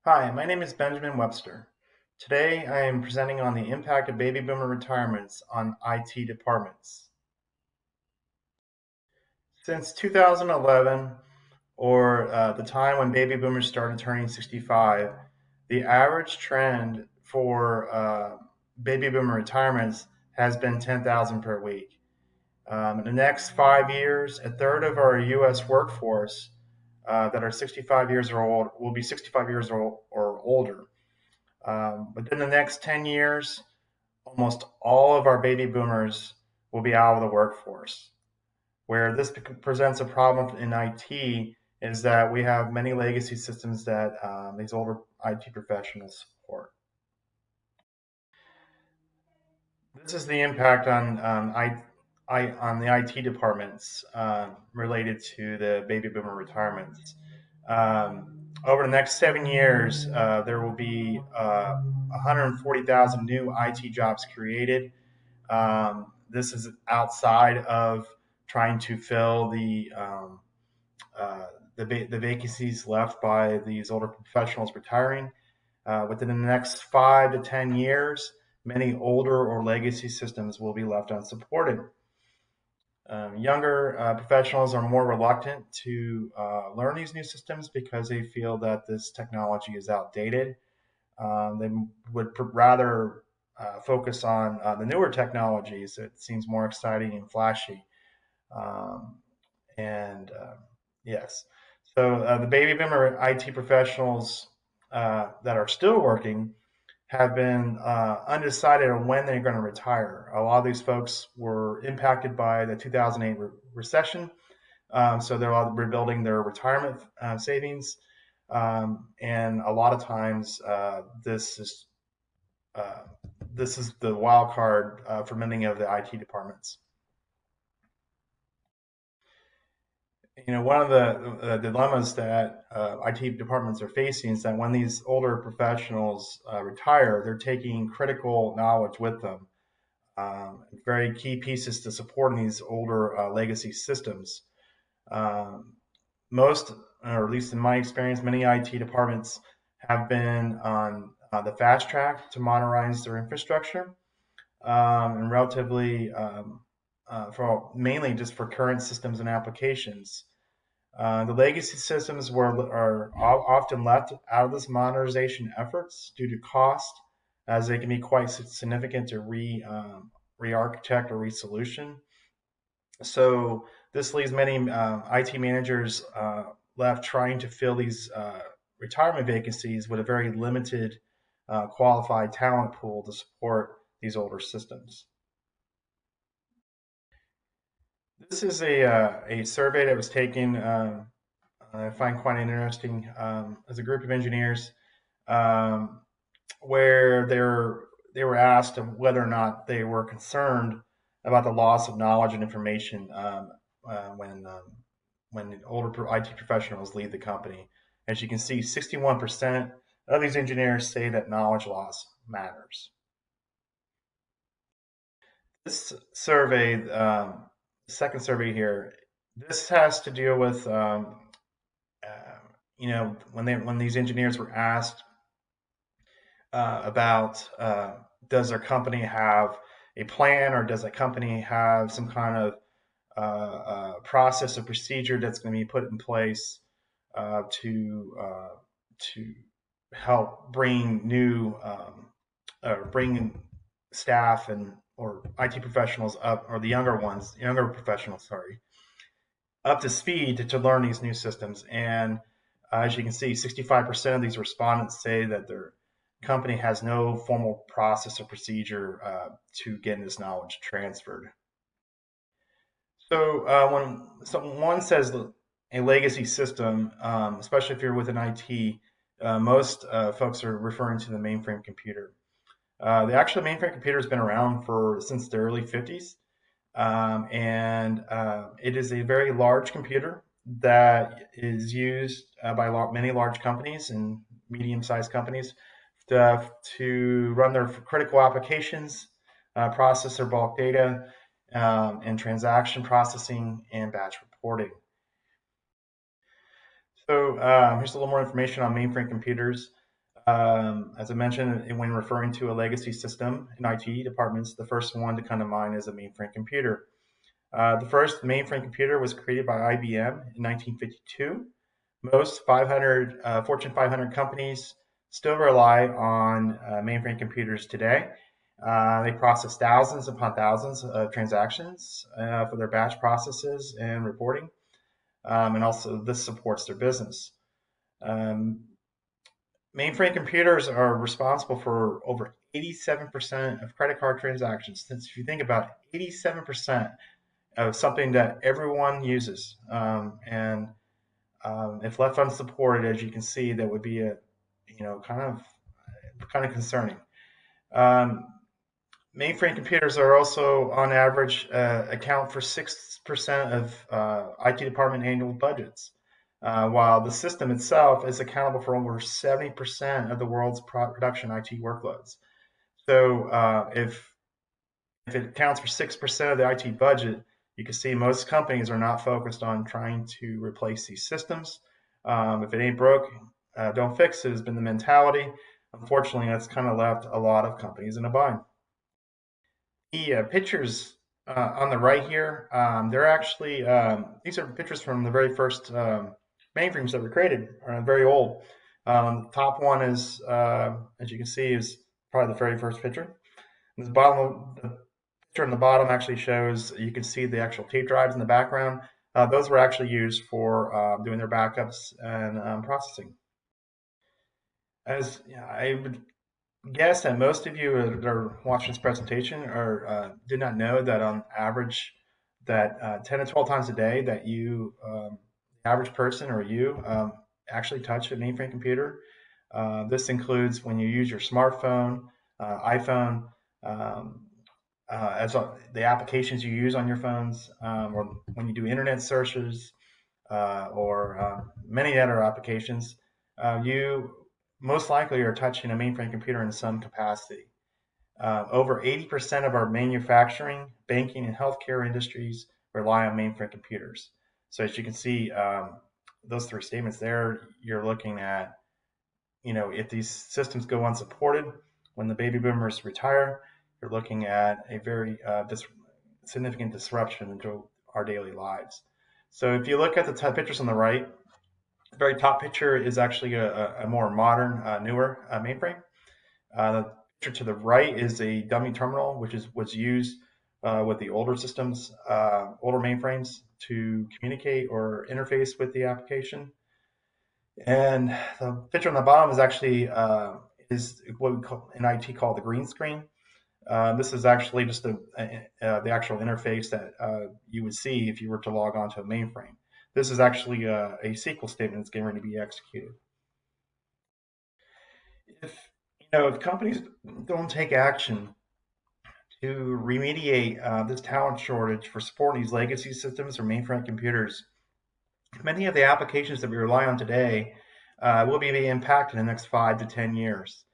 Hi, my name is Benjamin Webster. Today I am presenting on the impact of baby boomer retirements on IT departments. Since 2011, or the time when baby boomers started turning 65, the average trend for baby boomer retirements has been 10,000 per week. In the next 5 years, a third of our U.S. workforce that are 65 years or old will be 65 years old or older. Within the next 10 years, almost all of our baby boomers will be out of the workforce. Where this presents a problem in IT is that we have many legacy systems that these older IT professionals support. This is the impact on the IT departments related to the baby boomer retirements. Over the next 7 years, there will be 140,000 new IT jobs created. This is outside of trying to fill uh, the vacancies left by these older professionals retiring. Within the next 5 to 10 years, many older or legacy systems will be left unsupported. Younger professionals are more reluctant to learn these new systems because they feel that this technology is outdated. They would rather focus on the newer technologies. It seems more exciting and flashy. Um, and yes, so the baby boomer IT professionals that are still working have been undecided on when they're going to retire. A lot of these folks were impacted by the 2008 recession, so they're all rebuilding their retirement savings. And a lot of times, uh, this is the wild card for many of the IT departments. One of the dilemmas that IT departments are facing is that when these older professionals retire, they're taking critical knowledge with them, very key pieces to supporting these older legacy systems. Um, Most, or at least in my experience, many IT departments have been on the fast track to modernize their infrastructure, and relatively for mainly just for current systems and applications. The legacy systems are often left out of this modernization efforts due to cost, as they can be quite significant to re-architect or re-solution. So this leaves many IT managers left trying to fill these retirement vacancies with a very limited qualified talent pool to support these older systems. This is a survey that was taken, I find quite interesting, as a group of engineers, um, where they were asked of whether or not they were concerned about the loss of knowledge and information uh, when um, when older IT professionals leave the company. As you can see, 61% of these engineers say that knowledge loss matters. This survey, second survey here, this has to deal with uh, when these engineers were asked about does their company have a plan, or does a company have some kind of process or procedure that's going to be put in place uh, to uh, to help bring new or bring staff and or IT professionals up, or the younger professionals, sorry, up to speed to learn these new systems. And as you can see, 65% of these respondents say that their company has no formal process or procedure to get this knowledge transferred. So when someone says a legacy system, especially if you're within IT, most folks are referring to the mainframe computer. The actual mainframe computer has been around for since the early 50s, and it is a very large computer that is used by many large companies and medium-sized companies to run their critical applications, process their bulk data, and transaction processing and batch reporting. So here's a little more information on mainframe computers. As I mentioned, when referring to a legacy system in IT departments, the first one to come to mind is a mainframe computer. The first mainframe computer was created by IBM in 1952. Most Fortune 500 companies still rely on mainframe computers today. They process thousands upon thousands of transactions for their batch processes and reporting, and also this supports their business. Um, Mainframe computers are responsible for over 87% of credit card transactions. Since if you think about it, 87% of something that everyone uses, and if left unsupported, as you can see, that would be a, kind of concerning. Um, Mainframe computers are also, on average, account for 6% of IT department annual budgets, while the system itself is accountable for over 70% of the world's production IT workloads. So if it accounts for 6% of the IT budget, you can see most companies are not focused on trying to replace these systems. If it ain't broke, don't fix it has been the mentality. Unfortunately, that's kind of left a lot of companies in a bind. The pictures on the right here, they're actually, these are pictures from the very first mainframes that were created, very old. The top one is, as you can see, is probably the very first picture. The picture on the bottom actually shows, you can see the actual tape drives in the background. Those were actually used for doing their backups and processing. As I would guess that most of you that are watching this presentation did not know that on average that 10 to 12 times a day that you, the average person or you, actually touch a mainframe computer. This includes when you use your smartphone, iPhone, the applications you use on your phones, or when you do internet searches, or many other applications, you most likely are touching a mainframe computer in some capacity. Over 80% of our manufacturing, banking, and healthcare industries rely on mainframe computers. So as you can see, those three statements there, you're looking at, if these systems go unsupported, when the baby boomers retire, you're looking at a very significant disruption into our daily lives. So if you look at the pictures on the right, the very top picture is actually a more modern, newer mainframe. The picture to the right is a dummy terminal, which is what's used with the older systems, older mainframes to communicate or interface with the application. And the picture on the bottom is actually is what we call in IT call the green screen. This is actually just the actual interface that you would see if you were to log on to a mainframe. This is actually a SQL statement that's getting ready to be executed. If companies don't take action to remediate this talent shortage for supporting these legacy systems or mainframe computers, many of the applications that we rely on today will be impacted in the next 5 to 10 years.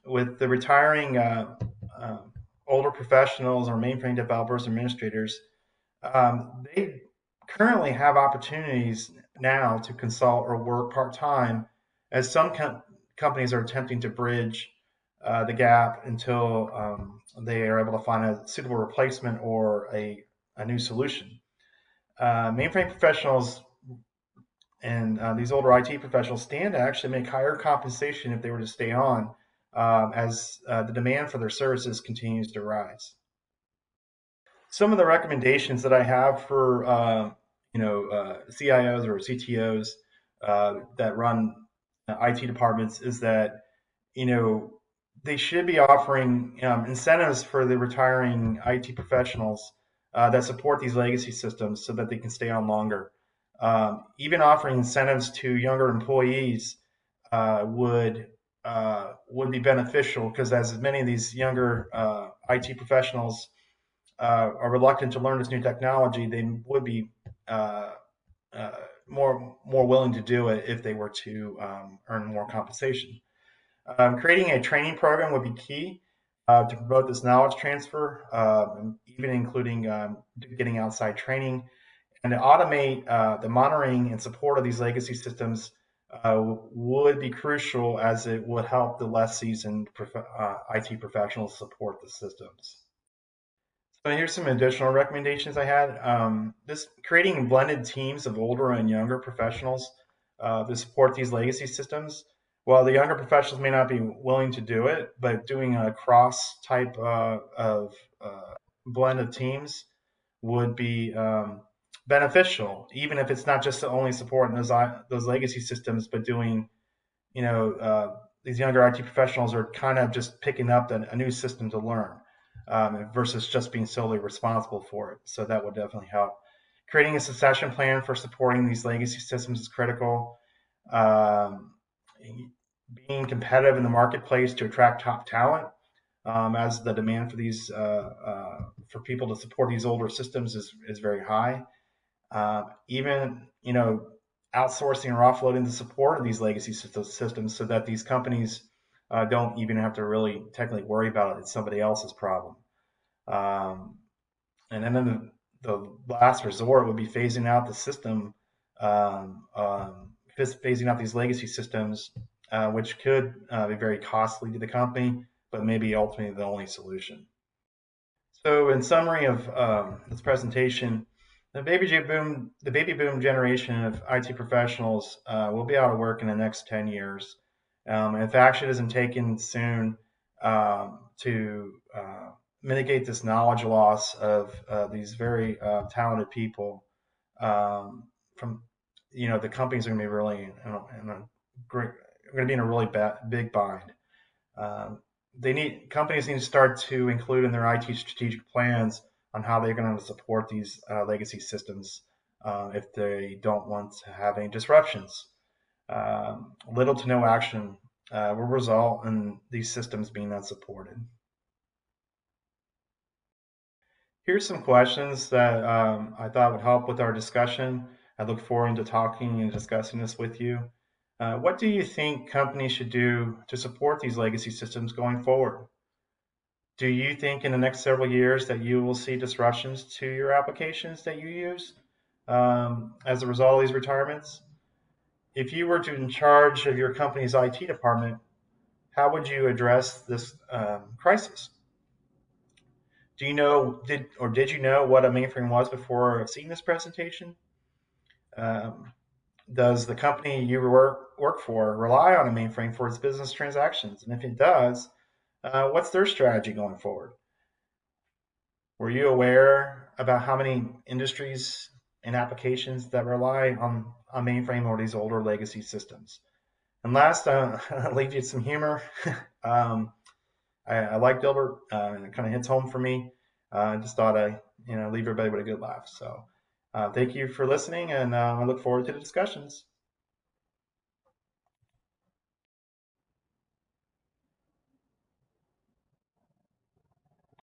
With the retiring older professionals or mainframe developers, administrators, they currently have opportunities now to consult or work part-time, as some companies are attempting to bridge the gap until they are able to find a suitable replacement or a new solution. Mainframe professionals and these older IT professionals stand to actually make higher compensation if they were to stay on, as the demand for their services continues to rise. Some of the recommendations that I have for CIOs or CTOs that run IT departments is that they should be offering incentives for the retiring IT professionals that support these legacy systems so that they can stay on longer. Even offering incentives to younger employees would be beneficial, because as many of these younger IT professionals are reluctant to learn this new technology, they would be more willing to do it if they were to earn more compensation. Creating a training program would be key to promote this knowledge transfer, even including getting outside training, and to automate the monitoring and support of these legacy systems would be crucial, as it would help the less seasoned IT professionals support the systems. So here's some additional recommendations I had. This creating blended teams of older and younger professionals to support these legacy systems. While the younger professionals may not be willing to do it, but doing a cross type of blend of teams would be beneficial, even if it's not just only supporting those legacy systems, but doing, these younger IT professionals are kind of just picking up a new system to learn, versus just being solely responsible for it. So that would definitely help. Creating a succession plan for supporting these legacy systems is critical. Um, Being competitive in the marketplace to attract top talent, as the demand for these for people to support these older systems is very high. Even outsourcing or offloading the support of these legacy systems so that these companies don't even have to really technically worry about it. It's somebody else's problem. Um, and then the last resort would be phasing out the system, phasing out these legacy systems, which could be very costly to the company, but maybe ultimately the only solution. So, in summary of this presentation, the baby boom generation of IT professionals will be out of work in the next 10 years. If action isn't taken soon to mitigate this knowledge loss of these very talented people, from the companies are going to be really in a great, going to be in a really big bind. Um, companies need to start to include in their IT strategic plans on how they're going to support these legacy systems if they don't want to have any disruptions. Little to no action will result in these systems being unsupported. Here's some questions that I thought would help with our discussion. I look forward to talking and discussing this with you. What do you think companies should do to support these legacy systems going forward? Do you think in the next several years that you will see disruptions to your applications that you use as a result of these retirements? If you were in charge of your company's IT department, how would you address this crisis? Did you know what a mainframe was before seeing this presentation? Um, does the company you work for rely on a mainframe for its business transactions? And if it does, what's their strategy going forward? Were you aware about how many industries and applications that rely on mainframe or these older legacy systems? And last, I'll leave you some humor. um, I like Dilbert. It kind of hits home for me. I just thought I leave everybody with a good laugh. So thank you for listening, and I look forward to the discussions.